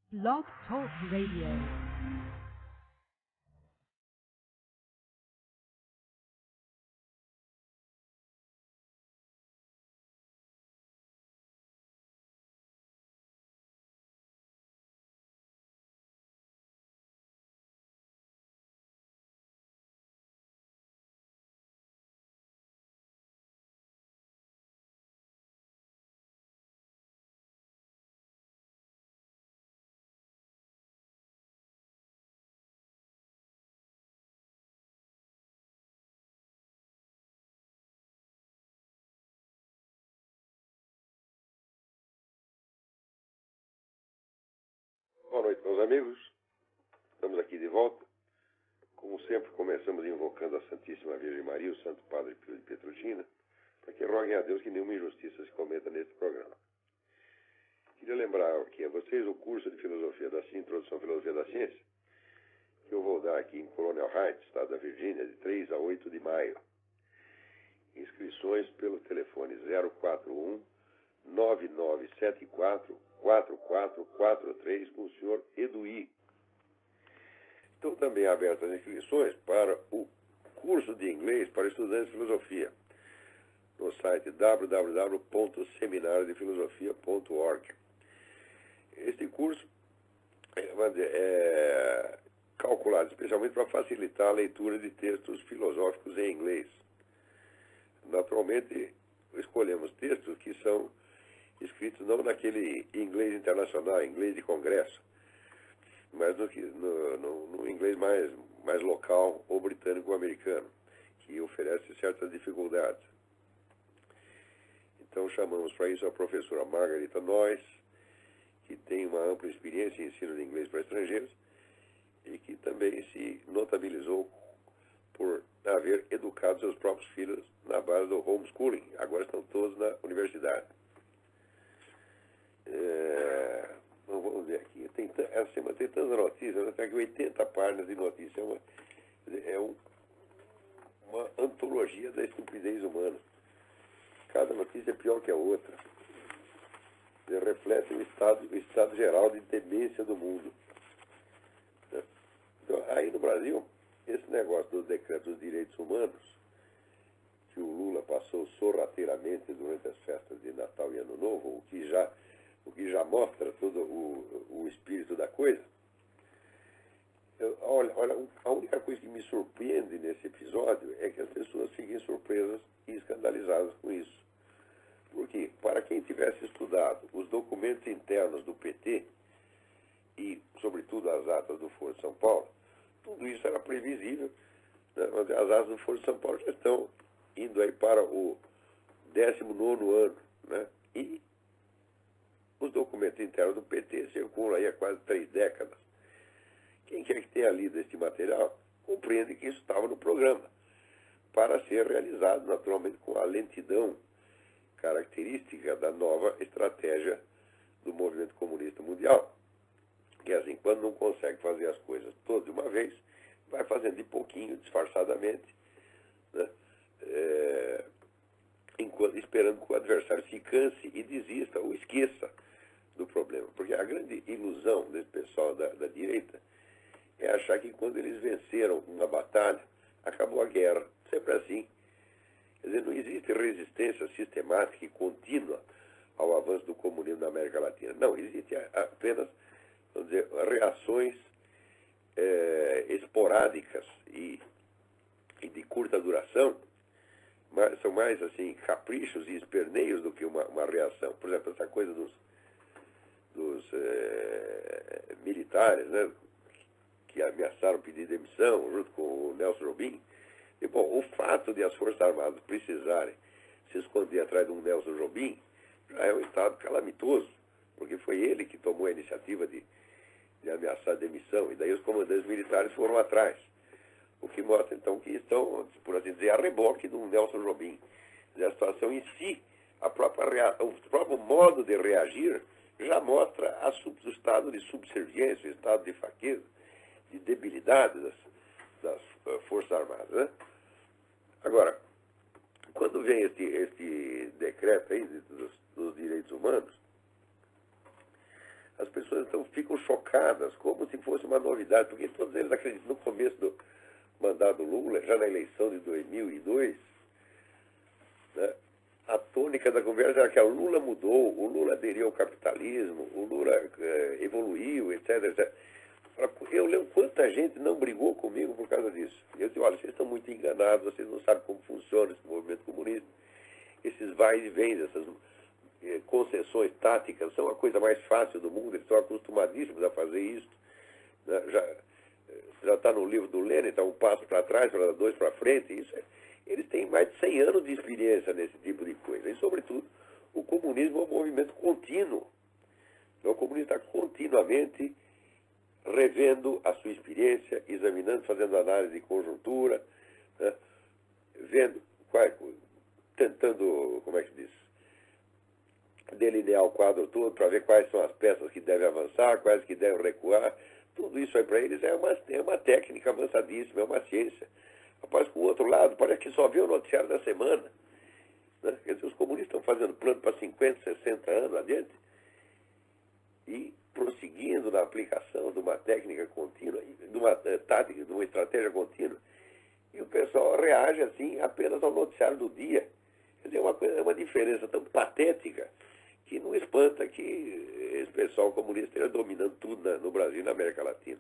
Blog Talk Radio. Boa noite, meus amigos. Estamos aqui de volta. Como sempre, começamos invocando a Santíssima Virgem Maria, o Santo Padre Pio de Pietrelcina, para que roguem a Deus que nenhuma injustiça se cometa neste programa. Queria lembrar aqui a vocês o curso de Filosofia da Ciência, Introdução à Filosofia da Ciência, que eu vou dar aqui em Colonial Heights, estado da Virgínia, de 3 a 8 de maio. Inscrições pelo telefone 041 9974 4443 com o senhor Eduí. Estão também abertas as inscrições para o curso de inglês para estudantes de filosofia no site www.seminariodefilosofia.org. Este curso é calculado especialmente para facilitar a leitura de textos filosóficos em inglês. Naturalmente, escolhemos textos que são escritos não naquele inglês internacional, inglês de congresso, mas no inglês mais local ou britânico ou americano, que oferece certas dificuldades. Então chamamos para isso a professora Margarita Noyes, que tem uma ampla experiência em ensino de inglês para estrangeiros e que também se notabilizou por haver educado seus próprios filhos na base do homeschooling. Agora estão todos na universidade. Vamos ver aqui. Essa semana tem tantas notícias, até que 80 páginas de notícias. É uma antologia da estupidez humana. Cada notícia é pior que a outra. Reflete o estado geral de demência do mundo. Então, aí no Brasil, esse negócio do decreto dos direitos humanos, que o Lula passou sorrateiramente durante as festas de Natal e Ano Novo, o que já mostra todo o espírito da coisa. Olha, a única coisa que me surpreende nesse episódio é que as pessoas fiquem surpresas e escandalizadas com isso. Porque, para quem tivesse estudado os documentos internos do PT e, sobretudo, as atas do Foro de São Paulo, tudo isso era previsível. Né? As atas do Foro de São Paulo já estão indo aí para o 19º ano. Né? E os documentos internos do PT circulam aí há quase 3 décadas. Quem quer que tenha lido este material compreende que isso estava no programa, para ser realizado, naturalmente, com a lentidão característica da nova estratégia do movimento comunista mundial. Que é assim, quando não consegue fazer as coisas todas de uma vez, vai fazendo de pouquinho, disfarçadamente, né? Esperando que o adversário se canse e desista ou esqueça do problema. Porque a grande ilusão desse pessoal da direita é achar que quando eles venceram uma batalha, acabou a guerra. Sempre assim. Quer dizer, não existe resistência sistemática e contínua ao avanço do comunismo na América Latina. Não, existe apenas, vamos dizer, reações esporádicas e de curta duração, mas são mais assim caprichos e esperneios do que uma reação. Por exemplo, essa coisa dos militares, né, que ameaçaram pedir demissão junto com o Nelson Jobim. E, bom, o fato de as Forças Armadas precisarem se esconder atrás de um Nelson Jobim já é um estado calamitoso, porque foi ele que tomou a iniciativa de ameaçar a demissão, e daí os comandantes militares foram atrás. O que mostra, então, que estão, por assim dizer, a reboque de um Nelson Jobim. A situação em si, o próprio modo de reagir, já mostra o estado de subserviência, o estado de fraqueza, de debilidade das Forças Armadas. Né? Agora, quando vem este decreto aí dos direitos humanos, as pessoas então ficam chocadas, como se fosse uma novidade, porque todos eles acreditam no começo do mandato Lula, já na eleição de 2002, né, a tônica da conversa era que o Lula mudou, o Lula aderiu ao capitalismo, o Lula evoluiu, etc, etc. Eu lembro quanta gente não brigou comigo por causa disso. Eu disse, olha, vocês estão muito enganados, vocês não sabem como funciona esse movimento comunista. Esses vai e vem, essas concessões táticas são a coisa mais fácil do mundo, eles estão acostumadíssimos a fazer isso. Né? Já está no livro do Lenin, está um passo para trás, para dois para frente. Eles têm mais de 100 anos de experiência nesse tipo de coisa. E, sobretudo, o comunismo é um movimento contínuo. Então, o comunismo está continuamente revendo a sua experiência, examinando, fazendo análise de conjuntura, né? Vendo, tentando, como é que se diz, delinear o quadro todo para ver quais são as peças que devem avançar, quais que devem recuar. Tudo isso aí para eles é uma técnica avançadíssima, é uma ciência. Rapaz, com o outro lado, parece que só vê o noticiário da semana. Né? Quer dizer, os comunistas estão fazendo plano para 50, 60 anos adiante e prosseguindo na aplicação de uma técnica contínua, de uma tática, de uma estratégia contínua, e o pessoal reage assim apenas ao noticiário do dia. Quer dizer, é uma diferença tão patética que não espanta que esse pessoal comunista esteja dominando tudo no Brasil e na América Latina.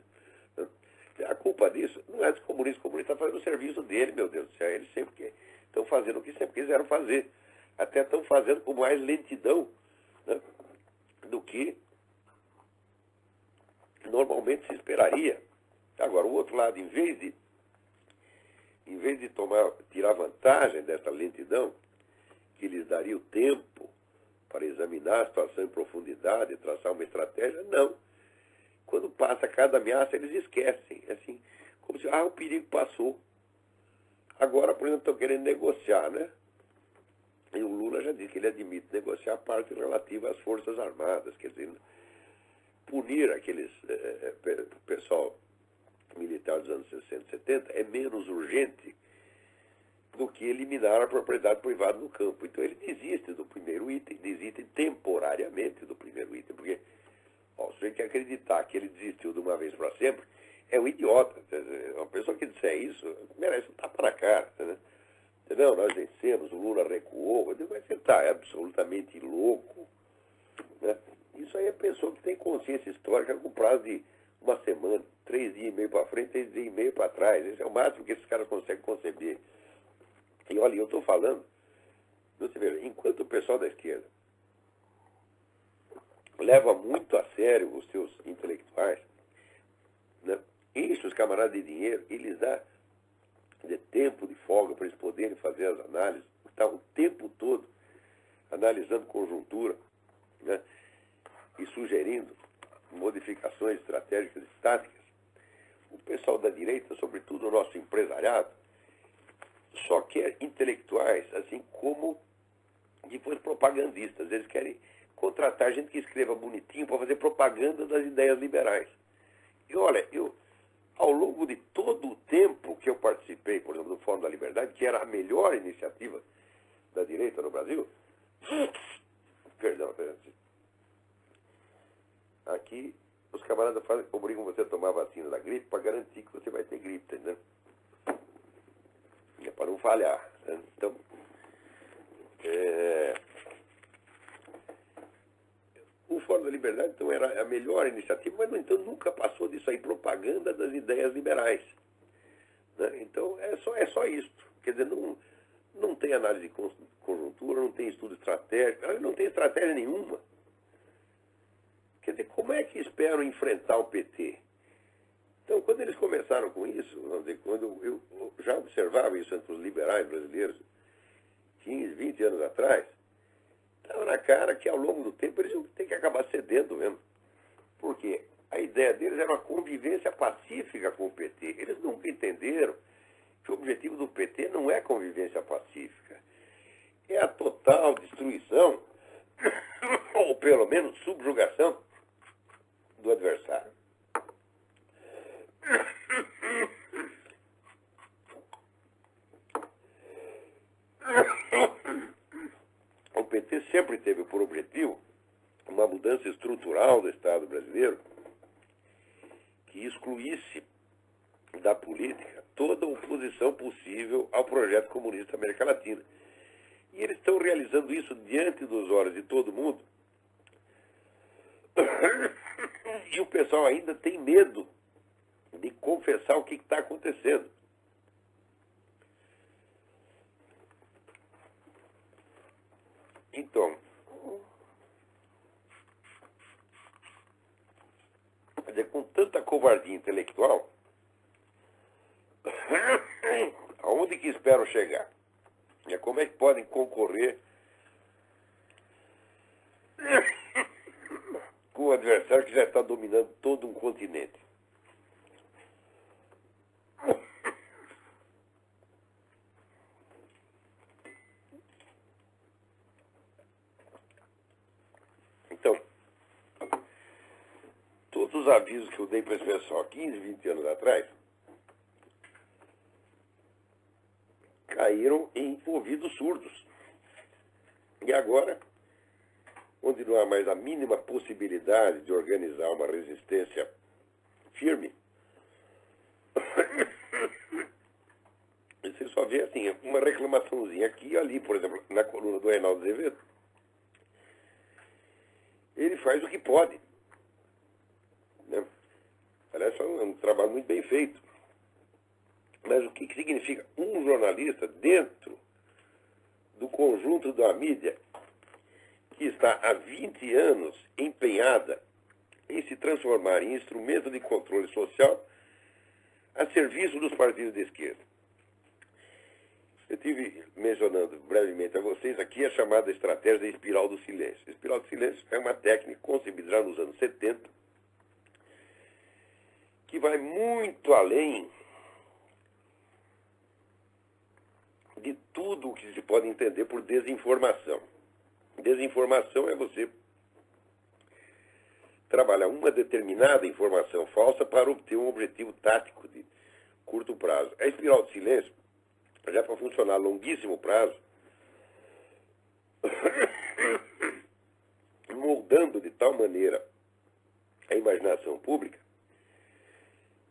A culpa disso não é dos comunistas. O comunista está fazendo o serviço dele, meu Deus do céu. Eles sempre estão fazendo o que sempre quiseram fazer. Até estão fazendo com mais lentidão, né, do que normalmente se esperaria. Agora, o outro lado, em vez de tirar vantagem dessa lentidão, que lhes daria o tempo para examinar a situação em profundidade e traçar uma estratégia, não. Quando passa cada ameaça, eles esquecem. Assim, como se, o perigo passou. Agora, por exemplo, estão querendo negociar, né? E o Lula já disse que ele admite negociar a parte relativa às Forças Armadas, quer dizer, punir aqueles pessoal militar dos anos 60 e 70 é menos urgente do que eliminar a propriedade privada no campo. Então ele desiste do primeiro item, desiste temporariamente do primeiro item, porque se você quer acreditar que ele desistiu de uma vez para sempre, é um idiota. Uma pessoa que disser isso merece um tapa na cara. Entendeu? Nós vencemos, o Lula recuou. Mas você está absolutamente louco. Né? Isso aí é pessoa que tem consciência histórica com prazo de uma semana, 3 dias e meio para frente, 3 dias e meio para trás. Esse é o máximo que esses caras conseguem conceber. E olha, eu estou falando, você vê, enquanto o pessoal da esquerda leva muito a sério os seus intelectuais, né, enche os camaradas de dinheiro e lhes dá de tempo de folga para eles poderem fazer as análises, está o tempo todo analisando conjuntura, né, e sugerindo modificações estratégicas e táticas. O pessoal da direita, sobretudo o nosso empresariado, só quer intelectuais, assim como depois propagandistas. Eles querem contratar gente que escreva bonitinho para fazer propaganda das ideias liberais. E olha, ao longo de todo o tempo que eu participei, por exemplo, do Fórum da Liberdade, que era a melhor iniciativa da direita no Brasil, perdão, aqui os camaradas obrigam você a tomar a vacina da gripe para garantir que você vai ter gripe, entendeu? É para não falhar. Né? Então, o Fórum da Liberdade, então, era a melhor iniciativa, mas, no entanto, nunca passou disso aí, propaganda das ideias liberais. Né? Então, é só isso. Quer dizer, não tem análise de conjuntura, não tem estudo estratégico, não tem estratégia nenhuma. Quer dizer, como é que esperam enfrentar o PT? Então, quando eles começaram com isso, vamos dizer, quando eu já observava isso entre os liberais brasileiros, 15, 20 anos atrás, estava na cara que ao longo do tempo eles iam ter que acabar cedendo mesmo. Porque a ideia deles era uma convivência pacífica com o PT. Eles nunca entenderam que o objetivo do PT não é convivência pacífica. É a total destruição, ou pelo menos subjugação, do adversário. O PT sempre teve por objetivo uma mudança estrutural estrutural do Estado brasileiro que excluísse da política toda oposição possível ao projeto comunista da América Latina. E eles estão realizando isso diante dos olhos de todo mundo. E o pessoal ainda tem medo de confessar o que está acontecendo. Então, quer dizer, com tanta covardia intelectual, aonde que esperam chegar? Como é que podem concorrer com o adversário que já está dominando todo um continente? Então, todos os avisos que eu dei para esse pessoal 15, 20 anos atrás caíram em ouvidos surdos. E agora, onde não há mais a mínima possibilidade de organizar uma resistência firme, você só vê assim, uma reclamaçãozinha aqui e ali, por exemplo, na coluna do Reinaldo Azevedo. Ele faz o que pode. Né? Aliás, é um trabalho muito bem feito. Mas o que significa um jornalista dentro do conjunto da mídia que está há 20 anos empenhada em se transformar em instrumento de controle social a serviço dos partidos de esquerda? Eu estive mencionando brevemente a vocês aqui a chamada estratégia da espiral do silêncio. A espiral do silêncio é uma técnica concebida já nos anos 70 que vai muito além de tudo o que se pode entender por desinformação. Desinformação é você trabalhar uma determinada informação falsa para obter um objetivo tático de curto prazo. A espiral do silêncio, já para funcionar a longuíssimo prazo, moldando de tal maneira a imaginação pública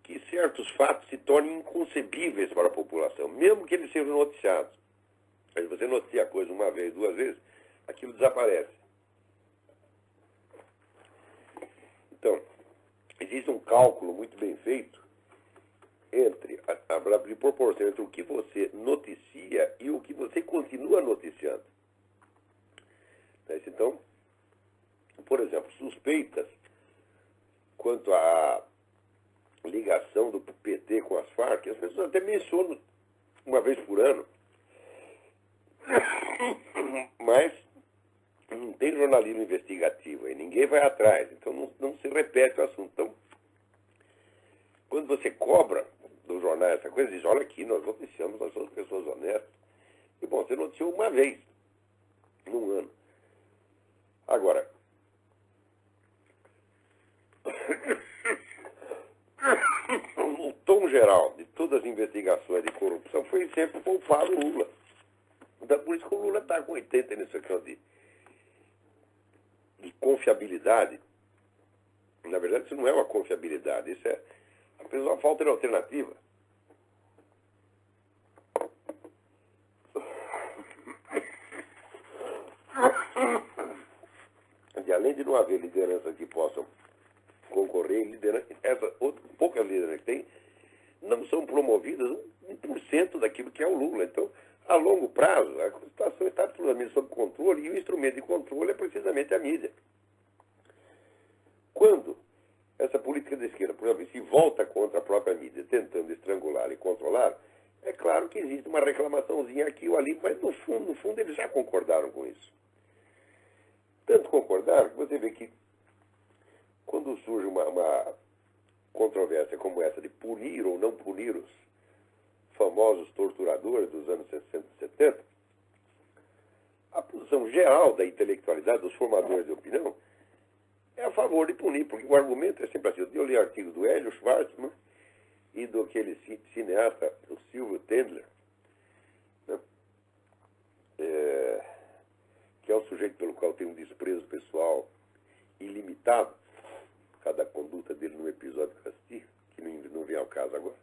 que certos fatos se tornem inconcebíveis para a população, mesmo que eles sejam noticiados. Aí você noticia a coisa uma vez, duas vezes, aquilo desaparece. Então, existe um cálculo muito bem feito entre a proporção entre o que você noticia e o que você continua noticiando. Então, por exemplo, suspeitas quanto à ligação do PT com as Farc, as pessoas até mencionam uma vez por ano, mas não tem jornalismo investigativo e ninguém vai atrás, então não se repete o assunto. Então, quando você cobra dos jornais essa coisa, diz, olha aqui, nós noticiamos, nós somos pessoas honestas. E bom, você noticiou uma vez num ano. Agora, o tom geral de todas as investigações de corrupção foi sempre poupar o Lula. Então, por isso que o Lula está com 80 nessa questão de confiabilidade. Na verdade, isso não é uma confiabilidade, isso é apenas uma falta de alternativa. E além de não haver lideranças que possam concorrer, poucas lideranças que tem, não são promovidas 1% daquilo que é o Lula. Então, a longo prazo, a situação está absolutamente sob controle e o instrumento de controle é precisamente a mídia. Quando essa política de esquerda, por exemplo, se volta contra a própria mídia, tentando estrangular e controlar, é claro que existe uma reclamaçãozinha aqui ou ali, mas no fundo eles já concordaram com isso. Tanto concordaram que você vê que quando surge uma controvérsia como essa de punir ou não punir os famosos torturadores dos anos 60 e 70, a posição geral da intelectualidade dos formadores de opinião é a favor de punir, porque o argumento é sempre assim. Eu li artigos do Hélio Schwartzman e do aquele cineasta, o Silvio Tendler, né? Que é um sujeito pelo qual tem um desprezo pessoal ilimitado, cada conduta dele no episódio que eu assisti, que não vem ao caso agora.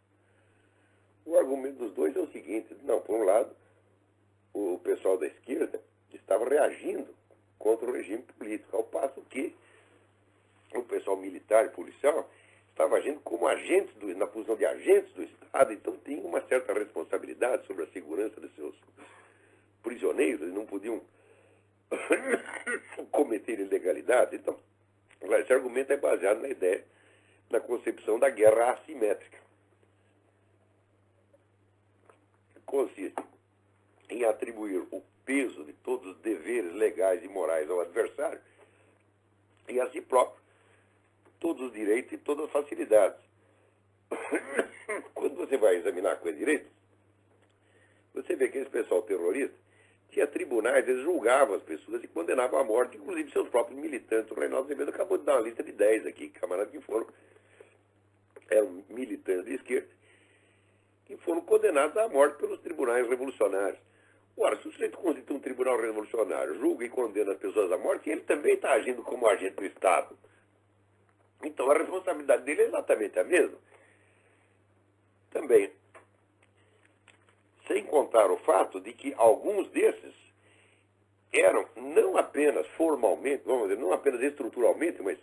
O argumento dos dois é o seguinte: não, por um lado, o pessoal da esquerda estava reagindo contra o regime político, ao passo que o pessoal militar e policial estava agindo como agentes, na posição de agentes do Estado, então tinha uma certa responsabilidade sobre a segurança dos seus prisioneiros, eles não podiam cometer ilegalidade. Então, esse argumento é baseado na ideia, na concepção da guerra assimétrica. Consiste em atribuir o peso de todos os deveres legais e morais ao adversário e a si próprio todos os direitos e todas as facilidades. Quando você vai examinar com direito, você vê que esse pessoal terrorista tinha tribunais, eles julgavam as pessoas e condenavam à morte, inclusive seus próprios militantes. O Reinaldo Azevedo acabou de dar uma lista de 10 aqui, camaradas que eram militantes de esquerda, que foram condenados à morte pelos tribunais revolucionários. Ora, se o sujeito constitui um tribunal revolucionário, julga e condena as pessoas à morte, ele também está agindo como agente do Estado. Então a responsabilidade dele é exatamente a mesma. Também, sem contar o fato de que alguns desses eram não apenas formalmente, vamos dizer, não apenas estruturalmente, mas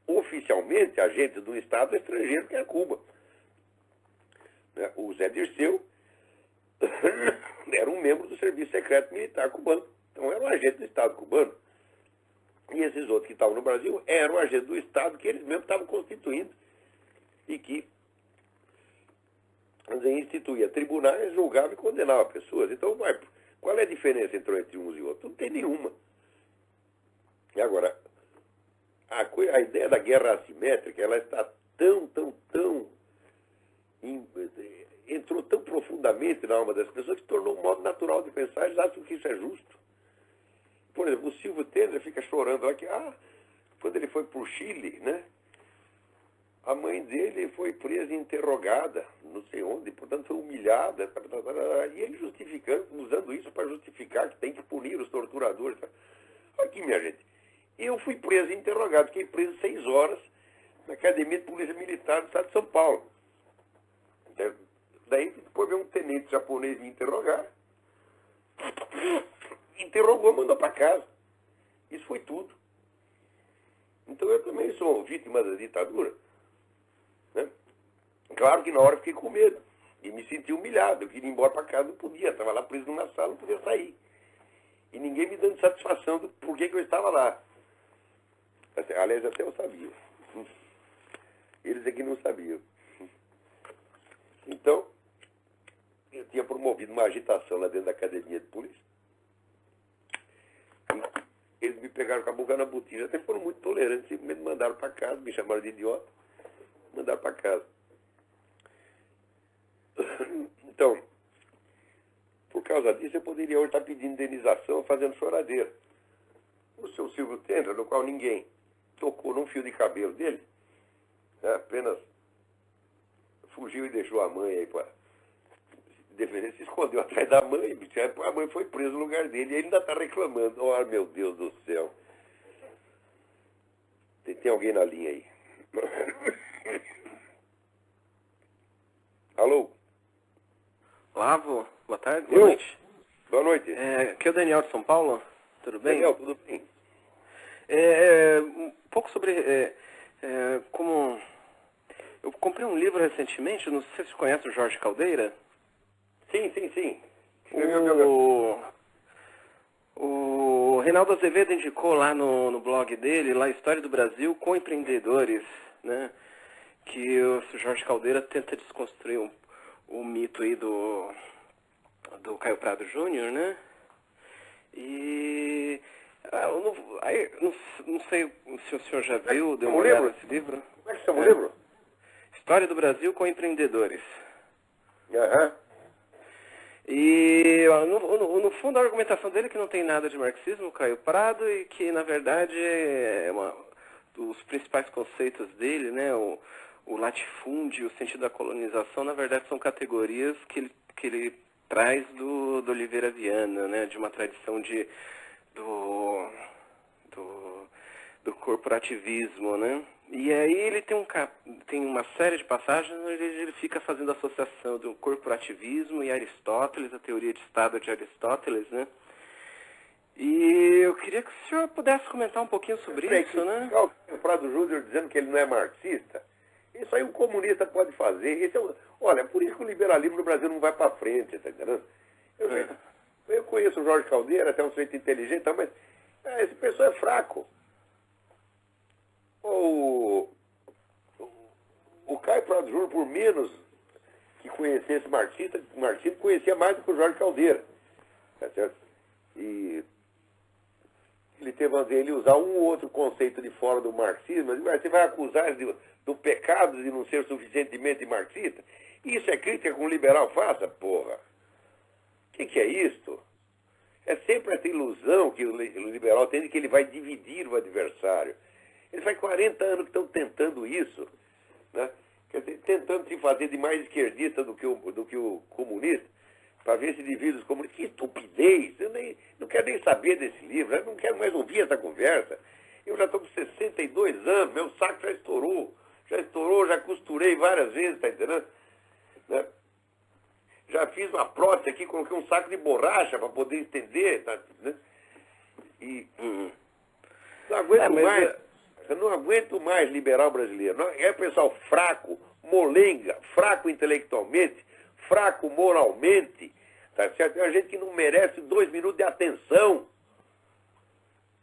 oficialmente agentes do Estado estrangeiro, que é Cuba. O Zé Dirceu era um membro do Serviço Secreto Militar cubano. Então era um agente do Estado cubano. E esses outros que estavam no Brasil eram agentes do Estado que eles mesmos estavam constituindo e que instituía tribunais, julgava e condenava pessoas. Então, qual é a diferença entre uns e outros? Não tem nenhuma. E agora, a ideia da guerra assimétrica, ela está entrou tão profundamente na alma das pessoas que tornou um modo natural de pensar. Eles acham que isso é justo. Por exemplo, o Silvio Temer fica chorando lá que, quando ele foi para o Chile, né, a mãe dele foi presa e interrogada, não sei onde, portanto foi humilhada, e ele justificando, usando isso para justificar que tem que punir os torturadores. Aqui, minha gente, eu fui preso e interrogado, fiquei preso 6 horas na Academia de Polícia Militar do Estado de São Paulo. Daí depois veio um tenente japonês me interrogar, interrogou, mandou para casa. Isso foi tudo. Então eu também sou vítima da ditadura. Né? Claro que na hora eu fiquei com medo. E me senti humilhado. Eu queria ir embora para casa, não podia. Estava lá preso numa sala, não podia sair. E ninguém me dando satisfação do porquê que eu estava lá. Aliás, até eu sabia. Eles é que não sabiam. Então, eu tinha promovido uma agitação lá dentro da academia de polícia. Eles me pegaram com a boca na botija, até foram muito tolerantes, simplesmente me mandaram para casa, me chamaram de idiota, mandaram para casa. Então, por causa disso, eu poderia hoje estar pedindo indenização, fazendo choradeira. O seu Silvio Temer, no qual ninguém tocou num fio de cabelo dele, apenas fugiu e deixou a mãe aí para defender, se escondeu atrás da mãe, a mãe foi presa no lugar dele, e ele ainda está reclamando. Oh, meu Deus do céu. Tem alguém na linha aí? Alô? Olá, vô. Boa tarde, boa noite. Boa noite. Aqui é o Daniel de São Paulo, tudo bem? Daniel, tudo bem? Um pouco sobre como... Eu comprei um livro recentemente, não sei se você conhece o Jorge Caldeira. Sim. O Reinaldo Azevedo indicou lá no blog dele, lá História do Brasil com Empreendedores, né? Que o Jorge Caldeira tenta desconstruir o mito aí do Caio Prado Júnior, né? E não sei se o senhor já viu, deu uma olhada nesse livro. Como é que chama o livro? História do Brasil com Empreendedores. Aham. E no fundo a argumentação dele é que não tem nada de marxismo, Caio Prado, e que na verdade os principais conceitos dele, né, o latifúndio, o sentido da colonização, na verdade são categorias que ele traz do Oliveira Viana, né, de uma tradição do corporativismo, né? E aí ele tem uma série de passagens onde ele fica fazendo associação do corporativismo e Aristóteles, a teoria de Estado de Aristóteles, né? E eu queria que o senhor pudesse comentar um pouquinho sobre isso, né? O Prado Júnior dizendo que ele não é marxista, isso aí um comunista pode fazer. Olha, por isso que o liberalismo no Brasil não vai para frente, tá entendendo? Eu conheço o Jorge Caldeira, até um sujeito inteligente, mas esse pessoal é fraco. O Caio Prado Júnior, por menos que conhecesse marxismo, conhecia mais do que o Jorge Caldeira. Tá certo? E ele teve ele usar um ou outro conceito de fora do marxismo, mas você vai acusar ele do pecado de não ser suficientemente marxista? Isso é crítica que um liberal faça, porra. O que é isto? É sempre essa ilusão que o liberal tem de que ele vai dividir o adversário. Eles faz 40 anos que estão tentando isso, né? Quer dizer, tentando se fazer de mais esquerdista do que o comunista, para ver se divide os comunistas. Que estupidez! Eu não quero nem saber desse livro, eu não quero mais ouvir essa conversa. Eu já estou com 62 anos, meu saco já estourou, já costurei várias vezes, tá entendendo? Né? Já fiz uma prótese aqui, coloquei um saco de borracha para poder estender, tá, né? E não aguento mais. Eu não aguento mais liberal brasileiro. É pessoal fraco, molenga, fraco intelectualmente, fraco moralmente, tá certo? É gente que não merece 2 minutos de atenção.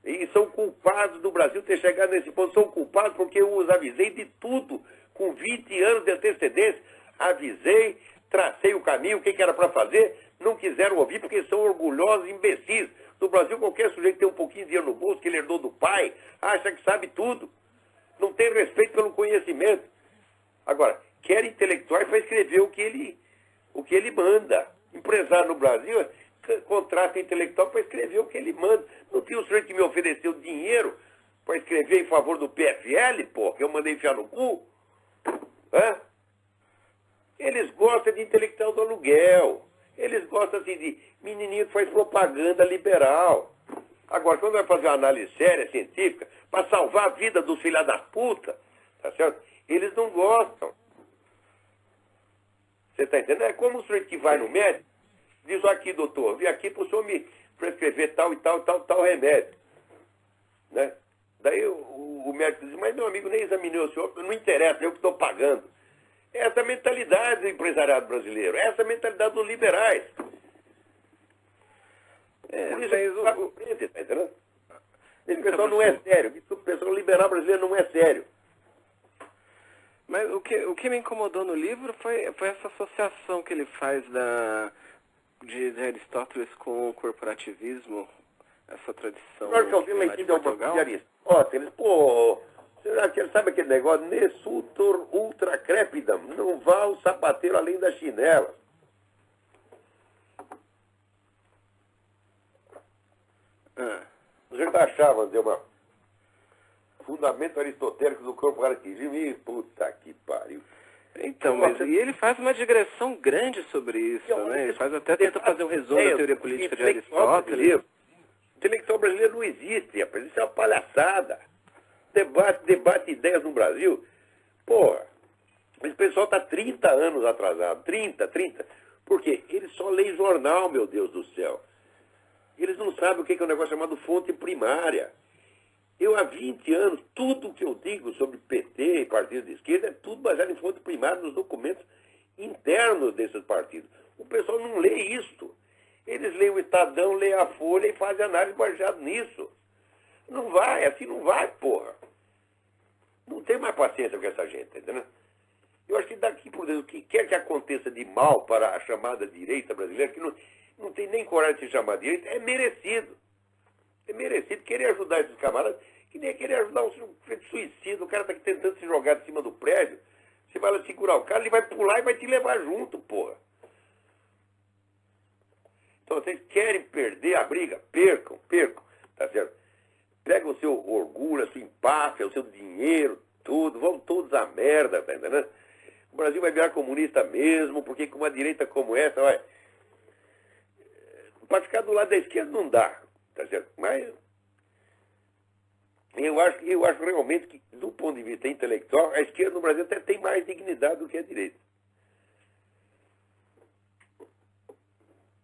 E são culpados do Brasil ter chegado nesse ponto. São culpados porque eu os avisei de tudo, com 20 anos de antecedência. Avisei, tracei o caminho, o que era para fazer, não quiseram ouvir porque são orgulhosos, imbecis. No Brasil, qualquer sujeito que tem um pouquinho de dinheiro no bolso, que ele herdou do pai, acha que sabe tudo. Não tem respeito pelo conhecimento. Agora, quer intelectuais para escrever o que ele manda. Empresário no Brasil contrata intelectual para escrever o que ele manda. Não tinha um sujeito que me ofereceu dinheiro para escrever em favor do PFL, pô, que eu mandei enfiar no cu? Hã? Eles gostam de intelectual do aluguel. Eles gostam assim, de menininho que faz propaganda liberal. Agora, quando vai fazer uma análise séria, científica, para salvar a vida dos filha da puta, tá certo? Eles não gostam. Você está entendendo? É como o sujeito que vai no médico, diz: aqui, doutor, vim aqui para o senhor me prescrever tal e tal remédio. Né? Daí o médico diz: mas meu amigo, nem examinei o senhor, não interessa, eu que estou pagando. Essa é a mentalidade do empresariado brasileiro, essa é a mentalidade dos liberais. Por isso tá entendendo? Esse pessoal não é sério, o pessoal liberal brasileiro não é sério. Mas o que me incomodou no livro foi essa associação que ele faz de Aristóteles com o corporativismo, essa tradição. Claro que alguém lá em cima de Aristóteles, pô, você sabe aquele negócio, Nessutor ultra crepidam, não vá o sapateiro além da chinela. Você achava, deu uma fundamento aristotélico do corporativismo e puta que pariu. Então, mas e ele faz uma digressão grande sobre isso, né? Ele tenta fazer um resumo da teoria política de Aristóteles. O intelectual brasileiro não existe, rapaz. Isso é uma palhaçada. Debate ideias no Brasil. Porra, esse pessoal está 30 anos atrasado. 30. Por quê? Eles só leem jornal, meu Deus do céu. Eles não sabem o que é um negócio chamado fonte primária. Eu, há 20 anos, tudo que eu digo sobre PT e partidos de esquerda é tudo baseado em fonte primária nos documentos internos desses partidos. O pessoal não lê isso. Eles leem o Estadão, leem a Folha e fazem análise baseada nisso. Não vai, assim não vai, porra. Não tem mais paciência com essa gente, entendeu? Eu acho que daqui por dentro, o que quer que aconteça de mal para a chamada direita brasileira, que não tem nem coragem de se chamar direita, é merecido. É merecido querer ajudar esses camaradas, que nem querer ajudar um suicídio. O cara está tentando se jogar de cima do prédio. Você vai lá segurar o cara, ele vai pular e vai te levar junto, porra. Então, vocês querem perder a briga? Percam, tá certo? Pega o seu orgulho, a sua empáfia, o seu dinheiro, tudo, vão todos à merda, tá entendendo? O Brasil vai virar comunista mesmo, porque com uma direita como essa, olha, para ficar do lado da esquerda não dá, tá certo? Mas Eu acho realmente que, do ponto de vista intelectual, a esquerda no Brasil até tem mais dignidade do que a direita.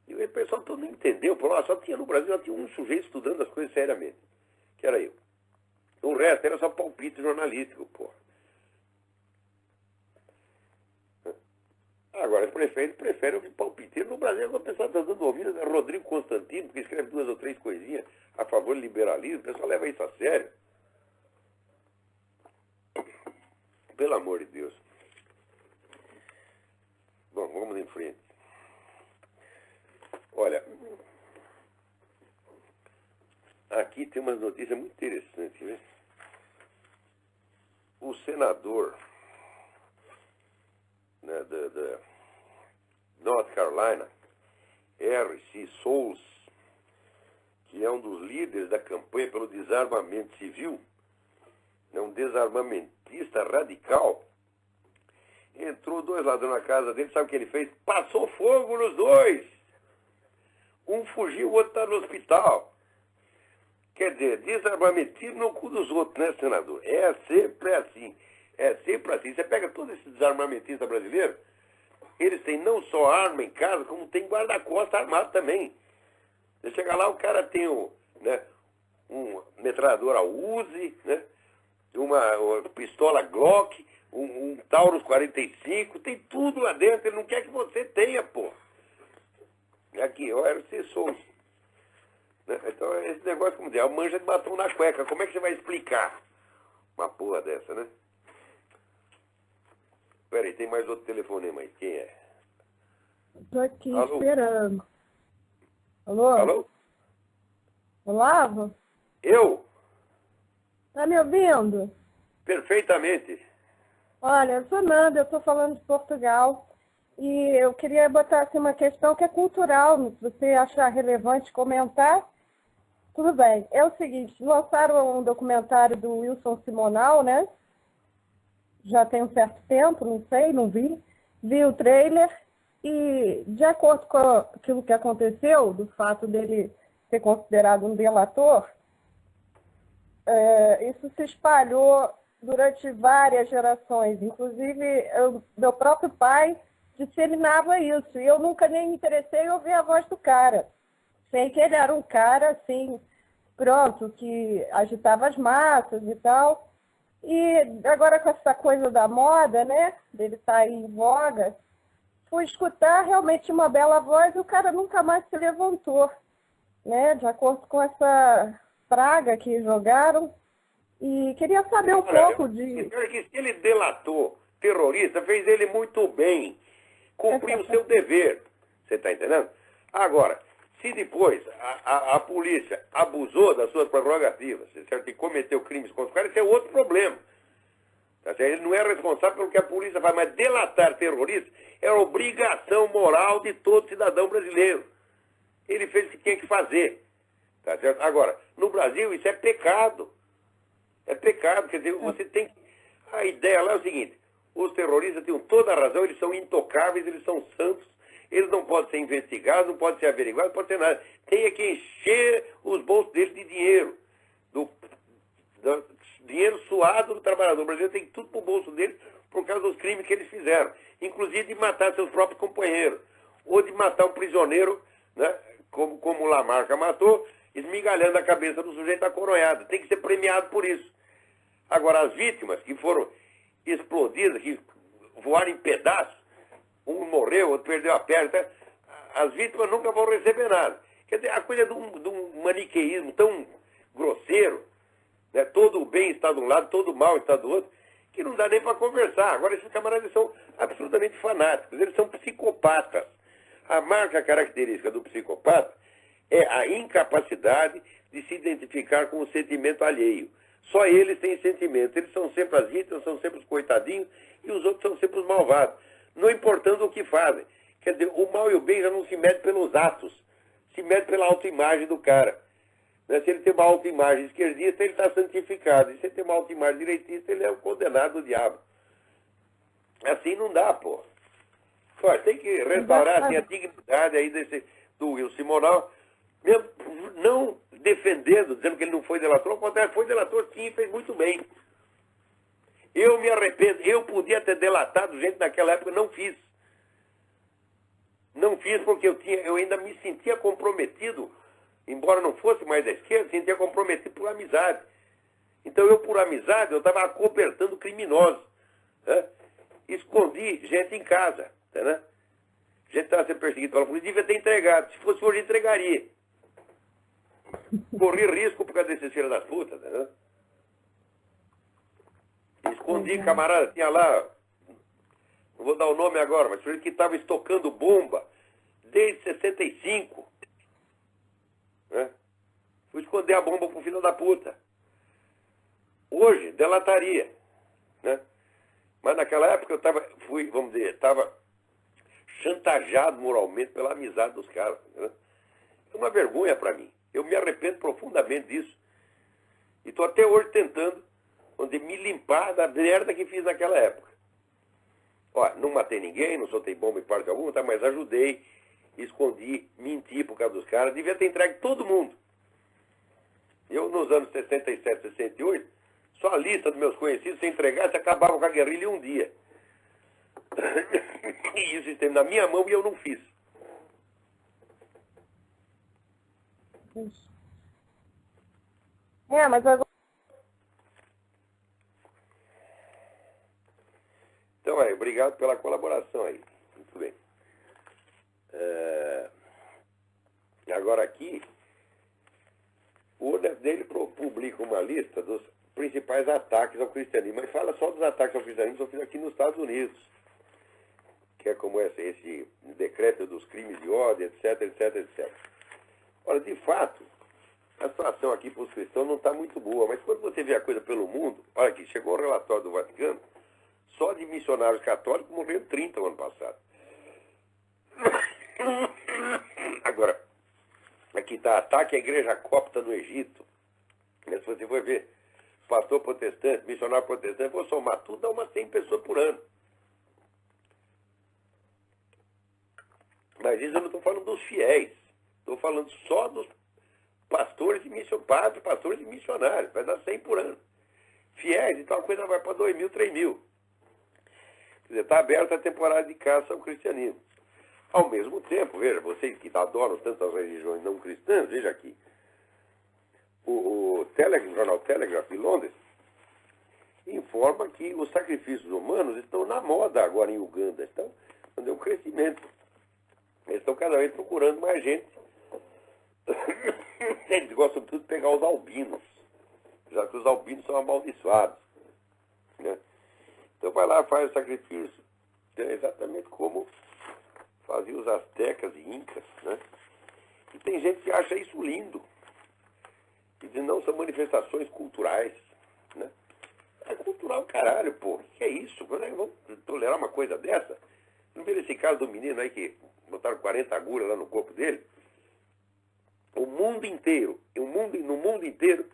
E o pessoal todo não entendeu. Falou, só tinha no Brasil, só tinha um sujeito estudando as coisas seriamente, que era eu. O resto era só palpite jornalístico, porra. Agora, ele prefere o palpiteiro. No Brasil, o pessoal está dando ouvido a Rodrigo Constantino, que escreve 2 ou 3 coisinhas a favor do liberalismo. O pessoal leva isso a sério. Pelo amor de Deus. Bom, vamos em frente. Olha, aqui tem umas notícias muito interessantes, né? O senador, né, da North Carolina, R.C. Souls, que é um dos líderes da campanha pelo desarmamento civil, é um desarmamentista radical, entrou 2 ladrões na casa dele, sabe o que ele fez? Passou fogo nos 2. Um fugiu, o outro está no hospital. Quer dizer, desarmamentismo no cu dos outros, né, senador? É sempre assim. É sempre assim. Você pega todos esses desarmamentistas brasileiros, eles têm não só arma em casa, como tem guarda-costas armado também. Você chega lá, o cara tem um metralhadora Uzi, né? Uma pistola Glock, um Taurus 45, tem tudo lá dentro. Ele não quer que você tenha, pô. Aqui, ó, era o C. Souza. Então, esse negócio, como dizer, é o manja de batom na cueca. Como é que você vai explicar uma porra dessa, né? Peraí, tem mais outro telefonema aí. Quem é? Estou aqui Alô? esperando. Alô? Alô? Olavo? Eu? Tá me ouvindo? Perfeitamente. Olha, eu sou Nanda, eu estou falando de Portugal. E eu queria botar assim, uma questão que é cultural. Se você achar relevante comentar, tudo bem. É o seguinte, lançaram um documentário do Wilson Simonal, né? Já tem um certo tempo, não sei, não vi. Vi o trailer e, de acordo com aquilo que aconteceu, do fato dele ser considerado um delator, isso se espalhou durante várias gerações. Inclusive, meu próprio pai disseminava isso. E eu nunca nem me interessei em ouvir a voz do cara. Sei que ele era um cara, assim, pronto, que agitava as massas e tal. E agora com essa coisa da moda, né, dele estar aí em voga, fui escutar realmente uma bela voz e o cara nunca mais se levantou, né, de acordo com essa praga que jogaram. E queria saber um pouco de... Espero que se ele delatou terrorista, fez ele muito bem. Cumpriu o seu dever. Você está entendendo? Agora, se depois a polícia abusou das suas prerrogativas, certo? E cometeu crimes contra o cara, isso é outro problema. Tá certo? Ele não é responsável pelo que a polícia faz, mas delatar terroristas é obrigação moral de todo cidadão brasileiro. Ele fez o que tinha que fazer. Tá certo? Agora, no Brasil isso é pecado. É pecado, quer dizer, você tem... A ideia lá é o seguinte, os terroristas têm toda a razão, eles são intocáveis, eles são santos, eles não podem ser investigados, não podem ser averiguados, não pode ser nada. Tem que encher os bolsos deles de dinheiro. Do dinheiro suado do trabalhador. O Brasil tem tudo pro bolso deles por causa dos crimes que eles fizeram. Inclusive de matar seus próprios companheiros. Ou de matar um prisioneiro, né, como o Lamarca matou, esmigalhando a cabeça do sujeito acoronhado. Tem que ser premiado por isso. Agora, as vítimas que foram explodidas, que voaram em pedaços, um morreu, outro perdeu a perna, tá? As vítimas nunca vão receber nada. Quer dizer, a coisa de um maniqueísmo tão grosseiro, né? Todo o bem está de um lado, todo o mal está do outro, que não dá nem para conversar. Agora, esses camaradas são absolutamente fanáticos, eles são psicopatas. A marca característica do psicopata é a incapacidade de se identificar com o sentimento alheio. Só eles têm sentimento. Eles são sempre as vítimas, são sempre os coitadinhos, e os outros são sempre os malvados. Não importando o que fazem. Quer dizer, o mal e o bem já não se mede pelos atos, se mede pela autoimagem do cara. Né? Se ele tem uma autoimagem esquerdista, ele está santificado. E se ele tem uma autoimagem direitista, ele é o condenado do diabo. Assim não dá, pô. Olha, tem que restaurar assim, a dignidade aí do Wilson Simonal. mesmo não defendendo, dizendo que ele não foi delator, ao contrário, foi delator sim, fez muito bem. Eu me arrependo, eu podia ter delatado gente naquela época, não fiz. Não fiz porque eu ainda me sentia comprometido, embora não fosse mais da esquerda, sentia comprometido por amizade. Então eu, por amizade, eu estava acobertando criminosos. Né? Escondi gente em casa. Né? Gente estava sendo perseguida pela polícia, devia ter entregado. Se fosse hoje, entregaria. Corri risco por causa desses filhos das putas. Né? Escondi, camarada, tinha lá, não vou dar o nome agora, mas ele que estava estocando bomba desde 65. Né? Fui esconder a bomba pro filho da puta. Hoje, delataria. Né? Mas naquela época eu estava chantageado moralmente pela amizade dos caras. Né? É uma vergonha para mim. Eu me arrependo profundamente disso. E estou até hoje tentando me limpar da merda que fiz naquela época. Ó, não matei ninguém, não soltei bomba em parte alguma, tá, mas ajudei, escondi, menti por causa dos caras, devia ter entregue todo mundo. Eu, nos anos 67, 68, só a lista dos meus conhecidos, se entregasse, acabava com a guerrilha em um dia. E isso esteve na minha mão e eu não fiz. Mas agora... Então, obrigado pela colaboração aí. Muito bem. Agora aqui, o ONEF dele publica uma lista dos principais ataques ao cristianismo, mas fala só dos ataques ao cristianismo sofridos aqui nos Estados Unidos, que é como esse decreto dos crimes de ódio, etc, etc, etc. Ora, de fato, a situação aqui para os cristãos não está muito boa, mas quando você vê a coisa pelo mundo, olha aqui, chegou o relatório do Vaticano, só de missionários católicos morreram 30 no ano passado. Agora, aqui está ataque à igreja copta no Egito. Se você for ver, pastor protestante, missionário protestante, vou somar tudo, dá umas 100 pessoas por ano. Mas isso eu não estou falando dos fiéis. Estou falando só dos pastores e missionários, pastores e missionários. Vai dar 100 por ano. Fiéis, então a coisa vai para 2 mil, 3 mil. Quer dizer, está aberta a temporada de caça ao cristianismo. Ao mesmo tempo, veja, vocês que adoram tantas religiões não cristãs, veja aqui. O Jornal Telegraph de Londres informa que os sacrifícios humanos estão na moda agora em Uganda. Estão dando um crescimento. Eles estão cada vez procurando mais gente. Eles gostam tudo de pegar os albinos, já que os albinos são amaldiçoados. Né? Então vai lá, faz o sacrifício. É exatamente como faziam os astecas e incas. Né? E tem gente que acha isso lindo. E diz, não, são manifestações culturais. Né? É cultural, caralho, pô. O que é isso? Vamos tolerar uma coisa dessa? Não vê esse caso do menino aí que botaram 40 agulhas lá no corpo dele? O mundo inteiro, no mundo inteiro,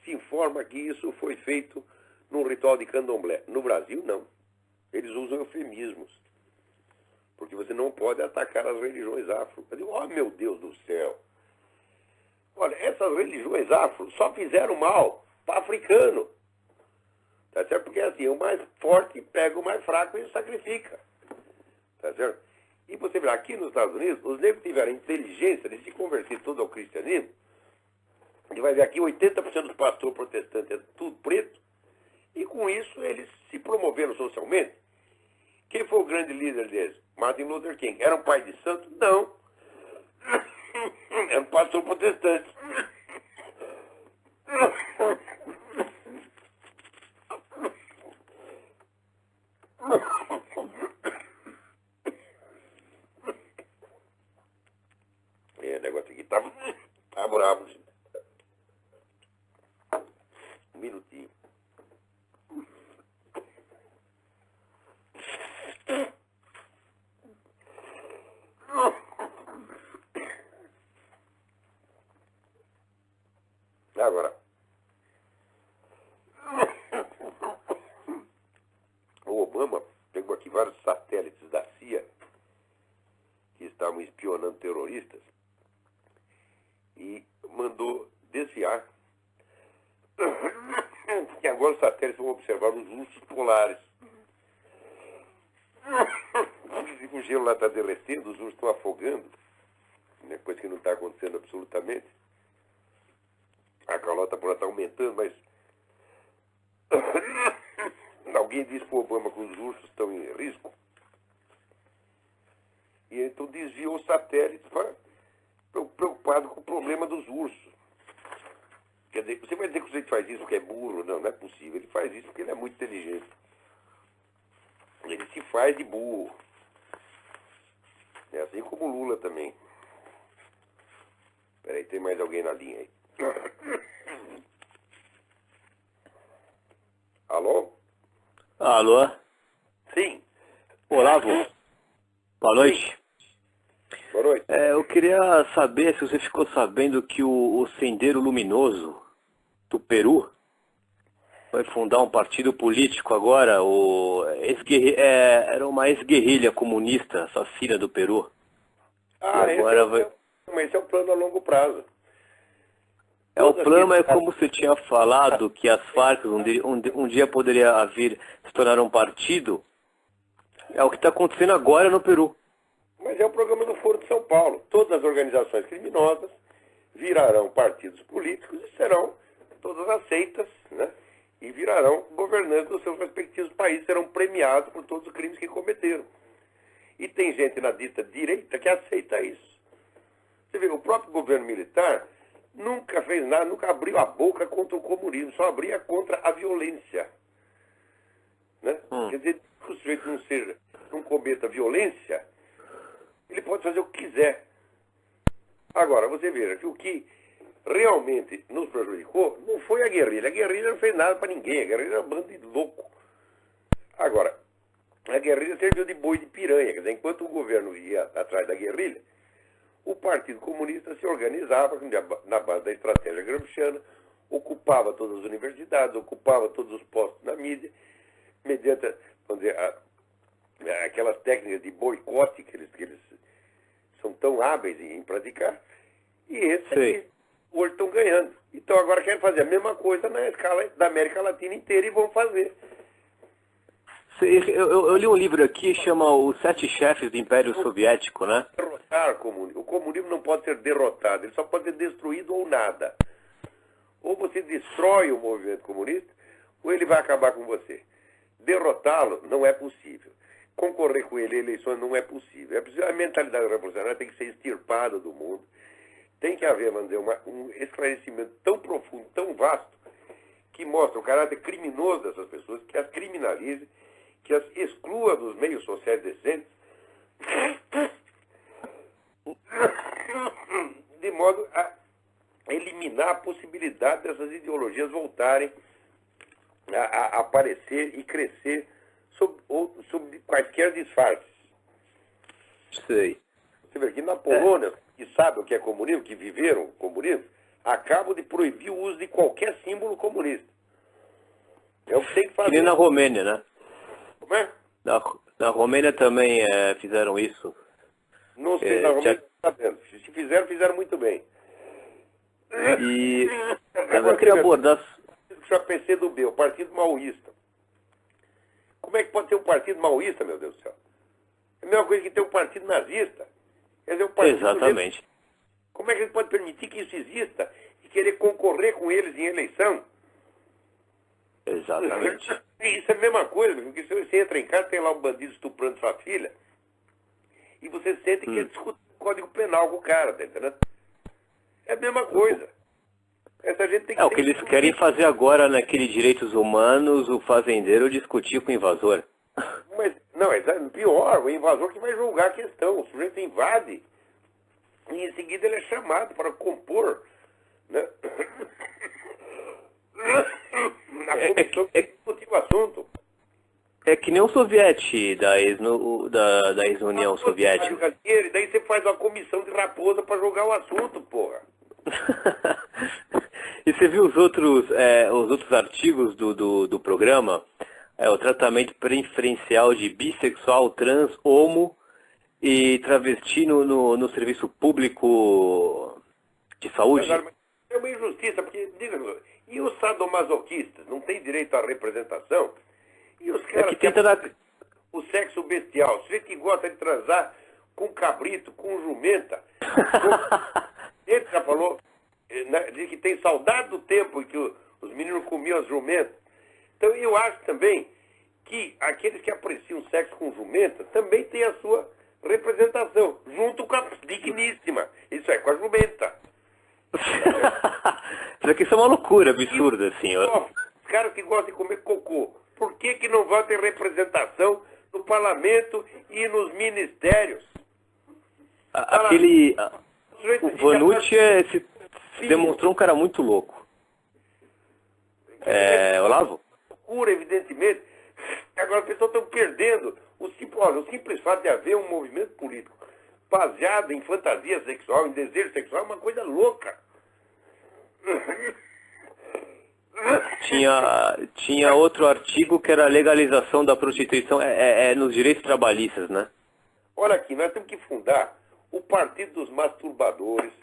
se informa que isso foi feito num ritual de candomblé. No Brasil, não. Eles usam eufemismos. Porque você não pode atacar as religiões afro. Eu digo, oh meu Deus do céu. Olha, essas religiões afro só fizeram mal para africano. Tá certo? Porque assim, o mais forte pega o mais fraco e sacrifica. Tá certo? E você vê, aqui nos Estados Unidos, os negros tiveram a inteligência de se converter todo ao cristianismo. Você vai ver aqui, 80% dos pastores protestantes é tudo preto. E com isso, eles se promoveram socialmente. Quem foi o grande líder deles? Martin Luther King. Era um pai de santo? Não. Era um pastor protestante. O negócio aqui tá bravo. Um minutinho. Agora, o Obama pegou aqui vários satélites da CIA que estavam espionando terroristas e mandou desviar que agora os satélites vão observar os ursos polares. O gelo lá está derretendo, os ursos estão afogando, né, coisa que não está acontecendo absolutamente. A calota polar está aumentando, mas alguém disse para o Obama que os ursos estão em risco. E então desviou os satélites preocupado com o problema dos ursos. Quer dizer, você vai dizer que o sujeito faz isso porque é burro? Não, não é possível. Ele faz isso porque ele é muito inteligente. Ele se faz de burro. É assim como o Lula também. Peraí, tem mais alguém na linha aí. Alô? Alô? Sim. Olavo. Boa noite. Boa noite. Eu queria saber se você ficou sabendo que o Sendero Luminoso do Peru vai fundar um partido político agora, era uma ex-guerrilha comunista assassina do Peru. Mas esse é um plano a longo prazo. O plano é como você tinha falado, que as Farc um dia poderia vir se tornar um partido. É o que está acontecendo agora no Peru. Mas é o programa do Foro de São Paulo. Todas as organizações criminosas virarão partidos políticos e serão todas aceitas, né? E virarão governantes dos seus respectivos países, serão premiados por todos os crimes que cometeram. E tem gente na dita direita que aceita isso. Você vê, o próprio governo militar nunca fez nada, nunca abriu a boca contra o comunismo, só abria contra a violência. Né? Quer dizer, que o sujeito não cometa violência, ele pode fazer o que quiser. Agora, você veja que o que realmente nos prejudicou não foi a guerrilha. A guerrilha não fez nada para ninguém. A guerrilha era um bando de louco. Agora, a guerrilha serviu de boi de piranha. Quer dizer, enquanto o governo ia atrás da guerrilha, o Partido Comunista se organizava na base da estratégia gramsciana, ocupava todas as universidades, ocupava todos os postos na mídia, mediante, vamos dizer, aquelas técnicas de boicote que eles são tão hábeis em praticar, e esses hoje estão ganhando. Então agora querem fazer a mesma coisa na escala da América Latina inteira e vão fazer. Eu li um livro aqui, chama Os 7 Chefes do Império Soviético, né? Derrotar o comunismo. O comunismo não pode ser derrotado, ele só pode ser destruído ou nada. Ou você destrói o movimento comunista, ou ele vai acabar com você. Derrotá-lo não é possível. Concorrer com ele em eleições não é possível. A mentalidade revolucionária tem que ser extirpada do mundo. Tem que haver, vamos dizer, um esclarecimento tão profundo, tão vasto, que mostra o caráter criminoso dessas pessoas, que as criminalize, que as exclua dos meios sociais decentes, de modo a eliminar a possibilidade dessas ideologias voltarem a aparecer e crescer sob quaisquer disfarces. Sei. Você vê que na Polônia, que sabem o que é comunismo, que viveram o comunismo, acabam de proibir o uso de qualquer símbolo comunista. É o que tem que fazer. Que nem na Romênia, né? Como é? Na Romênia também fizeram isso. Não sei, na Romênia está vendo. Se fizeram muito bem. E eu queria abordar... O PCdoB, o Partido Maoísta. Como é que pode ter um partido maoísta, meu Deus do céu? É a mesma coisa que ter um partido nazista. Quer dizer, um partido Exatamente. Como é que ele pode permitir que isso exista e querer concorrer com eles em eleição? Exatamente. Isso é a mesma coisa, porque se você entra em casa, tem lá um bandido estuprando sua filha, e você sente que ele discute o Código Penal com o cara, tá entendendo? É a mesma coisa. Essa gente tem que o que eles querem fazer agora naquele Direitos Humanos, o fazendeiro discutir com o invasor. Mas, não, é pior, o invasor que vai julgar a questão. O sujeito invade e em seguida ele é chamado para compor, né? Na comissão que discutir o assunto. É que nem o soviete da ex-União Soviética. E daí você faz uma comissão de raposa para julgar o assunto, porra. E você viu os outros artigos do programa? O tratamento preferencial de bissexual, trans, homo e travesti no serviço público De saúde? Mas é uma injustiça, porque, diga, e os sadomasoquistas não têm direito à representação? E os caras que tenta dar... o sexo bestial, você que gosta de transar com cabrito, com jumenta. Ele já falou, diz que tem saudade do tempo em que os meninos comiam as jumentas. Então eu acho também que aqueles que apreciam sexo com jumenta também têm a sua representação, junto com a digníssima. Isso é, com a jumenta. Isso aqui é uma loucura absurda, assim. Os caras que gostam de comer cocô, por que não vão ter representação no parlamento e nos ministérios? O Vanucci se demonstrou um cara muito louco. Olavo? Loucura, evidentemente. Agora as pessoas estão perdendo o simples fato de haver um movimento político baseado em fantasia sexual, em desejo sexual, é uma coisa louca. Tinha outro artigo que era a legalização da prostituição nos direitos trabalhistas, né? Olha aqui, nós temos que fundar o Partido dos Masturbadores,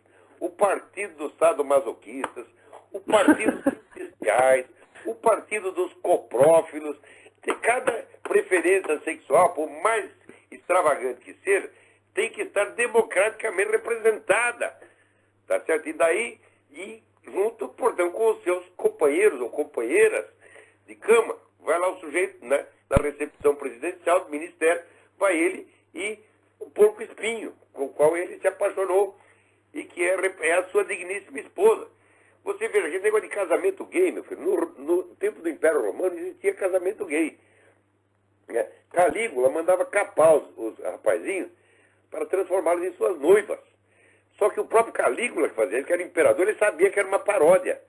o Partido dos Sadomasoquistas, o Partido dos Bestiais, o Partido dos Coprófilos. De cada preferência sexual, por mais extravagante que seja, tem que estar democraticamente representada. Tá certo? E daí, junto, portanto, com os seus companheiros ou companheiras de cama, vai lá o sujeito, né, na recepção presidencial do ministério, vai ele e o porco espinho, com o qual ele se apaixonou e que é a sua digníssima esposa. Você veja, aquele negócio de casamento gay, meu filho, no tempo do Império Romano existia casamento gay. Né? Calígula mandava capar os rapazinhos para transformá-los em suas noivas. Só que o próprio Calígula que fazia isso, que era imperador, ele sabia que era uma paródia.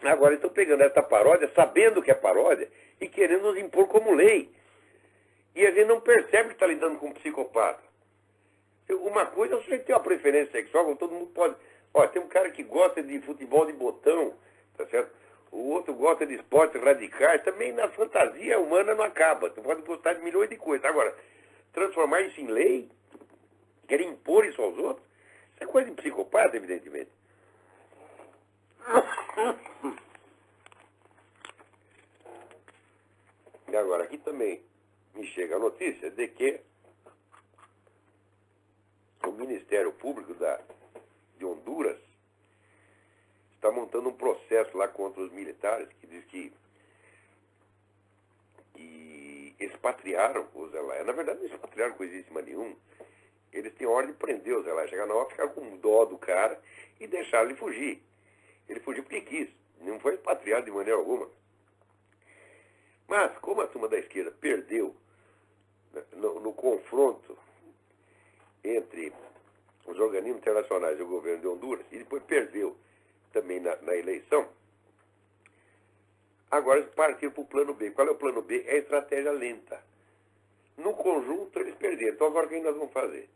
Agora eles estão pegando essa paródia, sabendo que é paródia, e querendo nos impor como lei. E a gente não percebe que está lidando com um psicopata. Uma coisa é você ter uma preferência sexual, como todo mundo pode. Olha, tem um cara que gosta de futebol de botão, tá certo? O outro gosta de esportes radicais. Também na fantasia humana não acaba. Você pode gostar de milhões de coisas. Agora, transformar isso em lei, querer impor isso aos outros, isso é coisa de psicopata, evidentemente. E agora, aqui também me chega a notícia de que o Ministério Público de Honduras está montando um processo lá contra os militares que diz que expatriaram o Zelaya. Na verdade, não expatriaram coisíssima nenhuma. Eles têm ordem de prender o Zelaya. Chegar na hora, ficar com dó do cara e deixar ele fugir. Ele fugiu porque quis. Não foi expatriado de maneira alguma. Mas, como a turma da esquerda perdeu no confronto entre os organismos internacionais e o governo de Honduras, e depois perdeu também na eleição, agora eles partiram para o plano B. Qual é o plano B? É a estratégia lenta. No conjunto, eles perderam. Então, agora o que nós vamos fazer?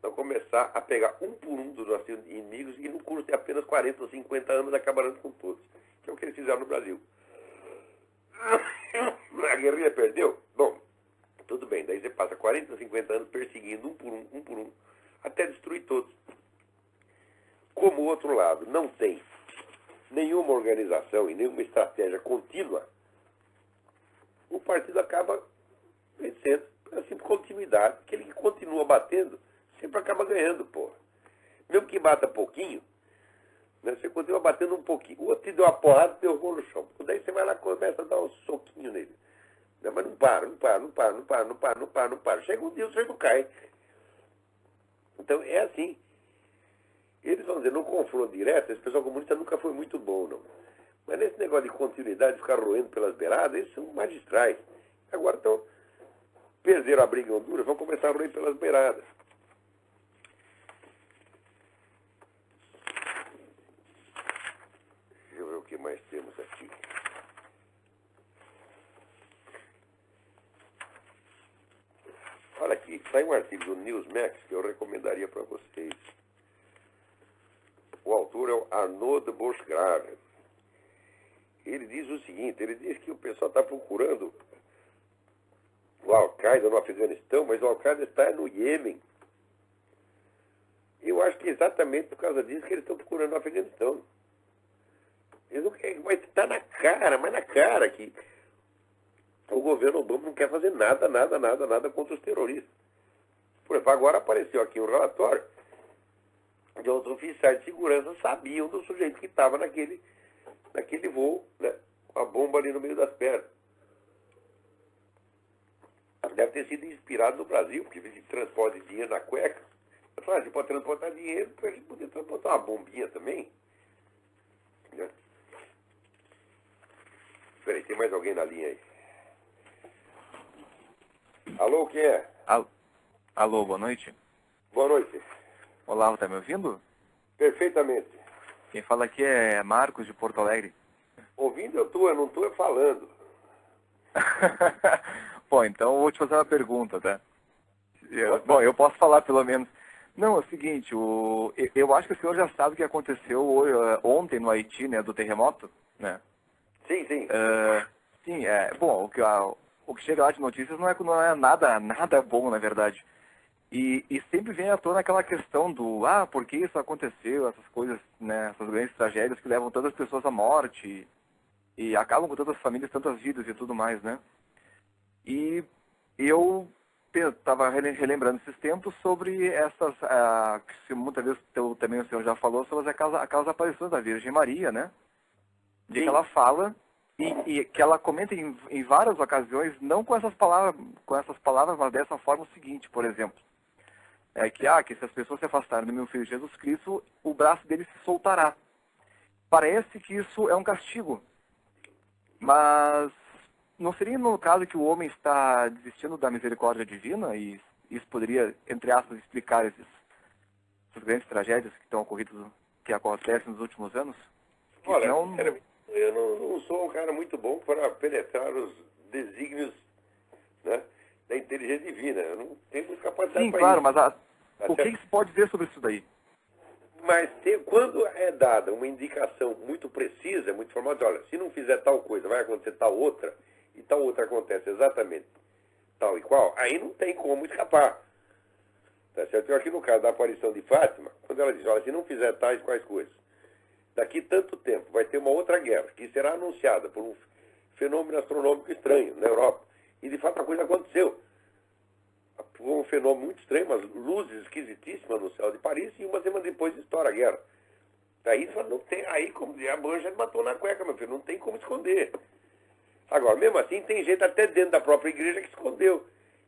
Nós vamos começar a pegar um por um dos nossos inimigos e, no curso de apenas 40 ou 50 anos, acabarão com todos. Que é o que eles fizeram no Brasil. A guerrilha perdeu? Bom, tudo bem. Daí você passa 40 ou 50 anos perseguindo um por um, até destruir todos. Como o outro lado não tem nenhuma organização e nenhuma estratégia contínua, o partido acaba vencendo pela simples continuidade. Aquele que continua batendo sempre acaba ganhando, porra. Mesmo que bata pouquinho, né, você continua batendo um pouquinho. O outro te deu uma porrada e derrubou no chão. Daí você vai lá e começa a dar um soquinho nele. Não, mas não para. Chega um dia o sujeito cai. Então é assim. Eles vão dizer, no confronto direto, esse pessoal comunista nunca foi muito bom, não. Mas nesse negócio de continuidade, de ficar roendo pelas beiradas, eles são magistrais. Agora estão, perderam a briga em Honduras, vão começar a roer pelas beiradas. Deixa eu ver o que mais temos aqui. Olha aqui, sai um artigo do Newsmax que eu recomendaria para vocês. O autor é o Arnaud de Boschgrave. Ele diz o seguinte, ele diz que o pessoal está procurando o Al-Qaeda no Afeganistão, mas o Al-Qaeda está no Iêmen. Eu acho que é exatamente por causa disso que eles estão procurando o Afeganistão. Eles não querem, mas está na cara que o governo Obama não quer fazer nada contra os terroristas. Por exemplo, agora apareceu aqui um relatório de outros oficiais de segurança sabiam do sujeito que estava naquele voo, né, com a bomba ali no meio das pernas. Deve ter sido inspirado no Brasil, porque ele transporta dinheiro na cueca. Eu falei, você pode transportar dinheiro para ele poder transportar uma bombinha também. Né? Peraí, tem mais alguém na linha aí? Alô, quem é? Alô, boa noite. Boa noite. Olá, tá me ouvindo? Perfeitamente. Quem fala aqui é Marcos, de Porto Alegre. Ouvindo eu não estou falando. Bom, então eu vou te fazer uma pergunta, tá? Bom, eu posso falar pelo menos. Não, é o seguinte, eu acho que o senhor já sabe o que aconteceu ontem no Haiti, né, do terremoto, né? Sim. Sim, bom, o que chega lá de notícias não é nada bom, na verdade. E sempre vem à tona aquela questão do, por que isso aconteceu, essas coisas, né, essas grandes tragédias que levam tantas pessoas à morte e acabam com tantas famílias, tantas vidas e tudo mais, né? E eu estava relembrando esses tempos sobre essas, que muitas vezes também o senhor já falou, sobre aquelas aparições da Virgem Maria, né? De que ela fala e que ela comenta em várias ocasiões, não com essas palavras, mas dessa forma o seguinte, por exemplo, que se as pessoas se afastarem do meu filho Jesus Cristo, o braço dele se soltará. Parece que isso é um castigo, mas não seria no caso que o homem está desistindo da misericórdia divina e isso poderia, entre aspas, explicar essas grandes tragédias que acontecem nos últimos anos? Olha, eu não sou um cara muito bom para penetrar os desígnios, né, da inteligência divina. Eu não tenho muita capacidade para isso. Sim, claro, mas o que se pode dizer sobre isso daí? Mas quando é dada uma indicação muito precisa, muito formal, olha, se não fizer tal coisa, vai acontecer tal outra, e tal outra acontece exatamente tal e qual, aí não tem como escapar. Tá certo? Eu acho que no caso da aparição de Fátima, quando ela diz, olha, se não fizer tais quais coisas, daqui tanto tempo vai ter uma outra guerra, que será anunciada por um fenômeno astronômico estranho na Europa. E de fato a coisa aconteceu. Foi um fenômeno muito estranho, umas luzes esquisitíssimas no céu de Paris, e uma semana depois estoura a guerra. Aí não tem, aí como a mancha matou na cueca, meu filho, não tem como esconder. Agora, mesmo assim, tem gente até dentro da própria igreja que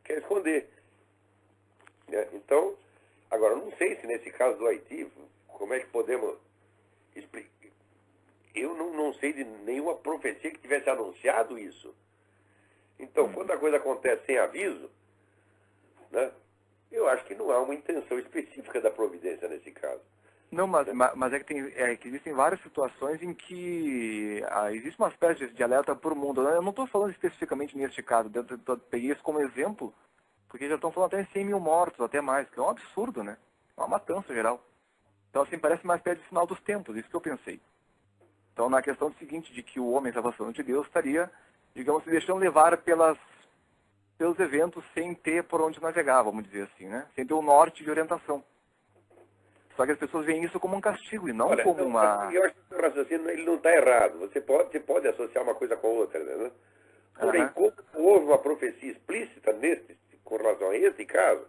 quer esconder. Então, agora, não sei se nesse caso do Haiti, como é que podemos explicar. Eu não sei de nenhuma profecia que tivesse anunciado isso. Então, quando a coisa acontece sem aviso, né, eu acho que não há uma intenção específica da providência nesse caso. Não, mas que existem várias situações em que existe uma espécie de alerta para o mundo. Eu não estou falando especificamente neste caso, eu peguei isso como exemplo, porque já estão falando até em 100 mil mortos, até mais, que é um absurdo, né? É uma matança geral. Então, assim, parece uma espécie de sinal dos tempos, isso que eu pensei. Então, na questão seguinte, de que o homem, salvação de Deus, estaria, digamos, se deixando levar pelos eventos sem ter por onde navegar, vamos dizer assim, né? Sem ter o norte de orientação. Só que as pessoas veem isso como um castigo e não como uma... Eu acho que o raciocínio ele não está errado. Você pode associar uma coisa com a outra, né? Porém, como houve uma profecia explícita com relação a esse caso,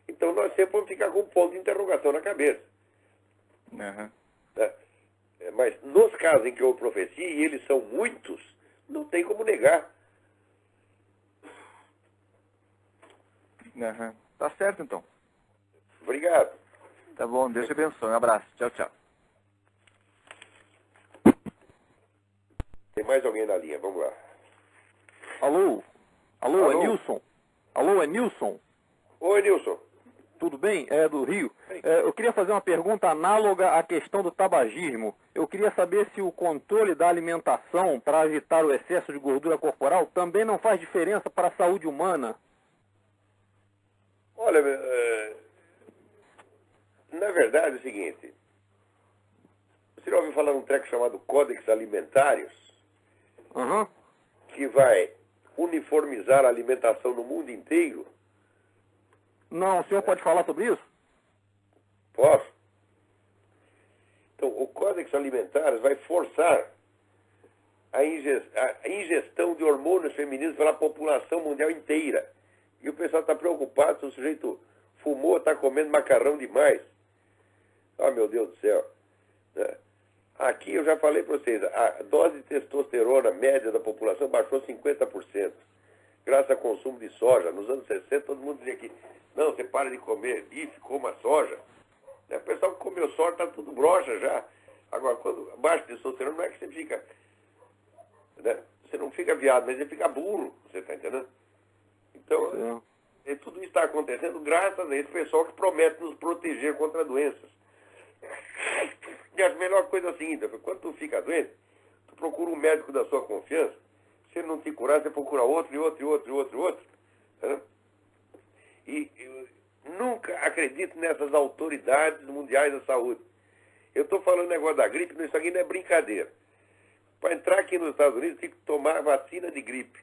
então nós sempre vamos ficar com um ponto de interrogação na cabeça. Né? Mas nos casos em que houve profecia, e eles são muitos, não tem como negar. Tá certo, então. Obrigado. Tá bom, Deus te abençoe. Um abraço. Tchau, tchau. Tem mais alguém na linha, vamos lá. Alô? Alô, é Nilson? Alô, é Nilson? Oi, Nilson. Tudo bem? É do Rio. Eu queria fazer uma pergunta análoga à questão do tabagismo. Eu queria saber se o controle da alimentação para evitar o excesso de gordura corporal também não faz diferença para a saúde humana. Olha, na verdade é o seguinte, você já ouviu falar de um treco chamado Códex Alimentários? Que vai uniformizar a alimentação no mundo inteiro? Não, o senhor pode falar sobre isso? Posso? Então, o Códex Alimentares vai forçar a ingestão de hormônios femininos pela população mundial inteira. E o pessoal está preocupado se o sujeito fumou, está comendo macarrão demais. Ah, meu Deus do céu. Né? Aqui eu já falei para vocês, a dose de testosterona média da população baixou 50%, graças ao consumo de soja. Nos anos 60, todo mundo dizia que, não, você para de comer bife, coma soja. Né? O pessoal que comeu soja está tudo broxa já. Agora, quando baixa testosterona, não é que você fica... Né? Você não fica viado, mas você fica burro, você está entendendo? Então, tudo isso está acontecendo graças a esse pessoal que promete nos proteger contra doenças. E a melhor coisa é a seguinte, quando tu fica doente, tu procura um médico da sua confiança. Se ele não te curar, você procura outro, e outro, e outro, e outro, e outro. Né? E eu nunca acredito nessas autoridades mundiais da saúde. Eu estou falando negócio da gripe, isso aqui não é brincadeira. Para entrar aqui nos Estados Unidos, tem que tomar vacina de gripe.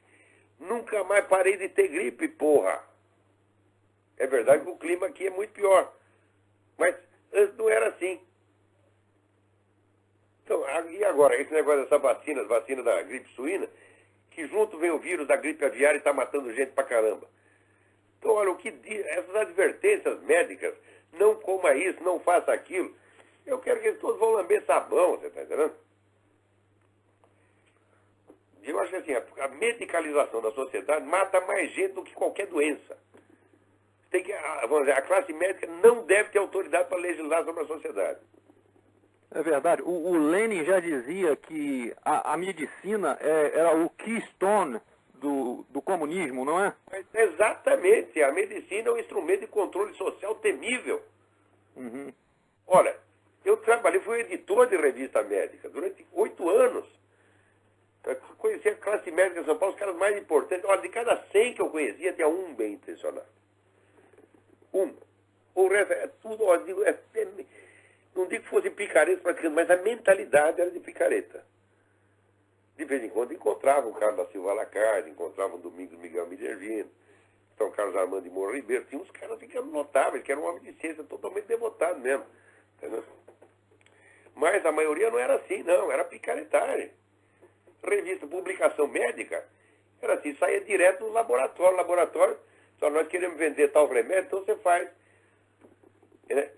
Nunca mais parei de ter gripe, porra. É verdade que o clima aqui é muito pior. Mas antes não era assim. Então, e agora, esse negócio dessa vacina da gripe suína, que junto vem o vírus da gripe aviária e está matando gente pra caramba. Então, olha, o que diz, essas advertências médicas, não coma isso, não faça aquilo, eu quero que eles todos vão lamber sabão, você está entendendo? Eu acho que assim, a medicalização da sociedade mata mais gente do que qualquer doença. Tem que, vamos dizer, a classe médica não deve ter autoridade para legislar sobre a sociedade. É verdade. O Lenin já dizia que a medicina era o keystone do comunismo, não é? Mas exatamente. A medicina é um instrumento de controle social temível. Uhum. Olha, eu trabalhei, fui editor de revista médica durante 8 anos. Eu conheci a classe médica de São Paulo, os caras mais importantes. Olha, de cada 100 que eu conhecia, tinha um bem intencionado. Um. O resto é tudo, ó, não digo que fosse picareta praticando, mas a mentalidade era de picareta. De vez em quando encontrava o Carlos da Silva Lacarde, encontrava o Domingos Miguel Minervino, então Carlos Armando de Moura Ribeiro. Tinha uns caras que eram notáveis, que eram homens de ciência totalmente devotados mesmo. Entendeu? Mas a maioria não era assim, não, era picaretagem. Revista, publicação médica, era assim, saía direto no laboratório. Laboratório, só nós queremos vender tal remédio, então você faz.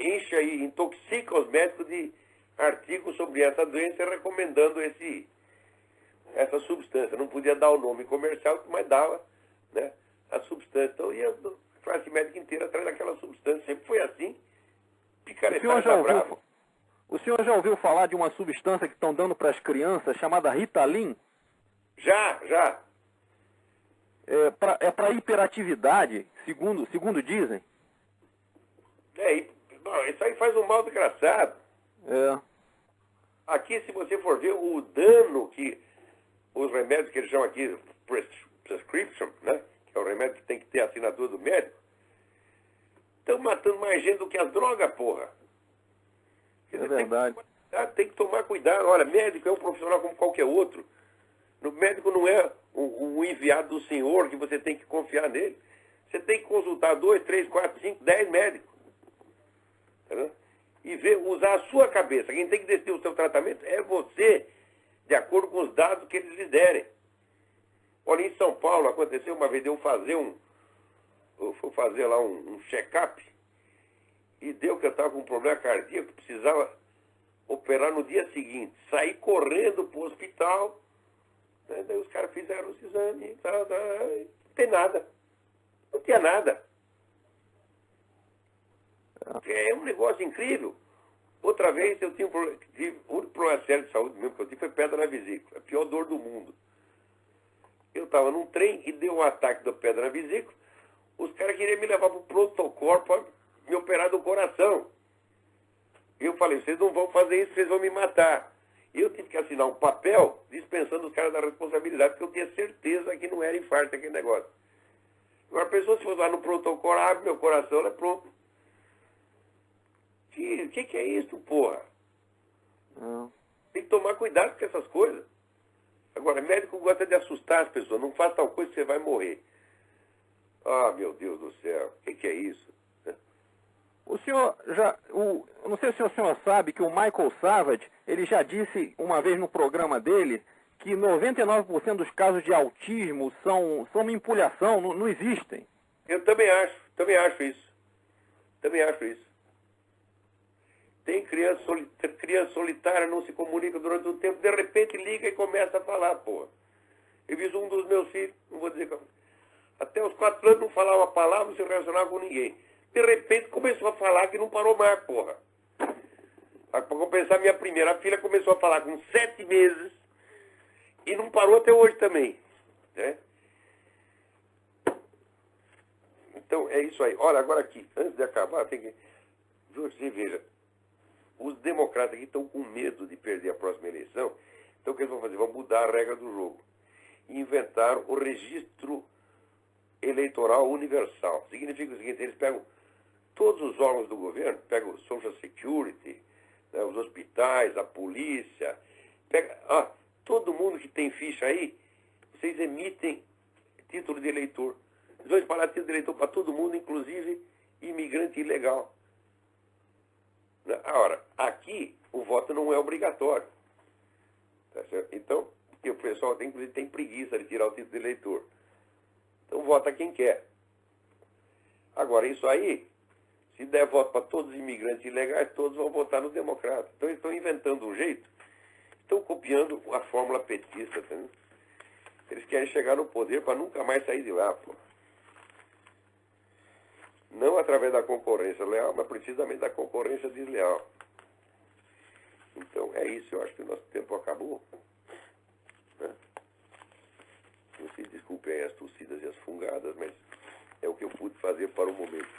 Enche aí, intoxica os médicos de artigos sobre essa doença, recomendando essa substância. Não podia dar o nome comercial, mas dava, né, a substância. Então ia a classe médica inteira atrás daquela substância. Sempre foi assim. Picaretagem. O senhor já ouviu falar de uma substância que estão dando para as crianças chamada Ritalin? Já. É para hiperatividade, segundo dizem. Isso aí faz um mal desgraçado. É. Aqui, se você for ver o dano que os remédios que eles chamam aqui prescription, né? Que é o remédio que tem que ter a assinatura do médico, estão matando mais gente do que as drogas, porra. É verdade. Tem que tomar cuidado. Olha, médico é um profissional como qualquer outro. O médico não é um enviado do senhor que você tem que confiar nele. Você tem que consultar 2, 3, 4, 5, 10 médicos. Entendeu? E usar a sua cabeça. Quem tem que decidir o seu tratamento é você, de acordo com os dados que eles lhe derem. Olha, em São Paulo aconteceu uma vez, eu fui fazer lá um check-up, e deu que eu estava com um problema cardíaco, precisava operar no dia seguinte. Saí correndo para o hospital, né? Daí os caras fizeram os exames, não tem nada. Não tinha nada. É um negócio incrível. Outra vez eu tinha o único problema sério de saúde mesmo que eu tive foi pedra na vesícula. A pior dor do mundo. Eu estava num trem e deu um ataque da pedra na vesícula. Os caras queriam me levar para o protocolo para me operar do coração. Eu falei, vocês não vão fazer isso, vocês vão me matar. E eu tive que assinar um papel dispensando os caras da responsabilidade, porque eu tinha certeza que não era infarto aquele negócio. Agora a pessoa, se for lá no protocolo, abre meu coração, ela é pronto. O que é isso, porra? Tem que tomar cuidado com essas coisas. Agora, médico gosta de assustar as pessoas. Não faz tal coisa que você vai morrer. Ah, meu Deus do céu. O que é isso? O senhor eu não sei se o senhor sabe que o Michael Savage, ele já disse uma vez no programa dele que 99% dos casos de autismo são manipulação, não existem. Eu também acho isso. Também acho isso. Tem criança solitária, não se comunica durante um tempo, de repente liga e começa a falar, porra. Eu vi um dos meus filhos, não vou dizer como, até os 4 anos não falava uma palavra, não se relacionava com ninguém. De repente começou a falar que não parou mais, porra. Para compensar, minha primeira filha começou a falar com 7 meses e não parou até hoje também. Né? Então, é isso aí. Olha, agora aqui, antes de acabar, tem que... Você veja, os democratas aqui estão com medo de perder a próxima eleição. Então, o que eles vão fazer? Vão mudar a regra do jogo. E inventaram o registro eleitoral universal. Significa o seguinte, eles pegam todos os órgãos do governo, pegam o Social Security, né, os hospitais, a polícia, todo mundo que tem ficha aí, vocês emitem título de eleitor. Eles vão espalhar título de eleitor para todo mundo, inclusive imigrante ilegal. Ora, aqui o voto não é obrigatório. Tá certo? Então, porque o pessoal tem preguiça de tirar o título de eleitor. Então vota quem quer. Agora, isso aí, se der voto para todos os imigrantes ilegais, todos vão votar no democrata. Então eles estão inventando um jeito, estão copiando a fórmula petista. Tá? Eles querem chegar no poder para nunca mais sair de lá, pô. Não através da concorrência leal, mas precisamente da concorrência desleal. Então é isso, eu acho que o nosso tempo acabou. Né? Vocês desculpem as tossidas e as fungadas, mas é o que eu pude fazer para o momento.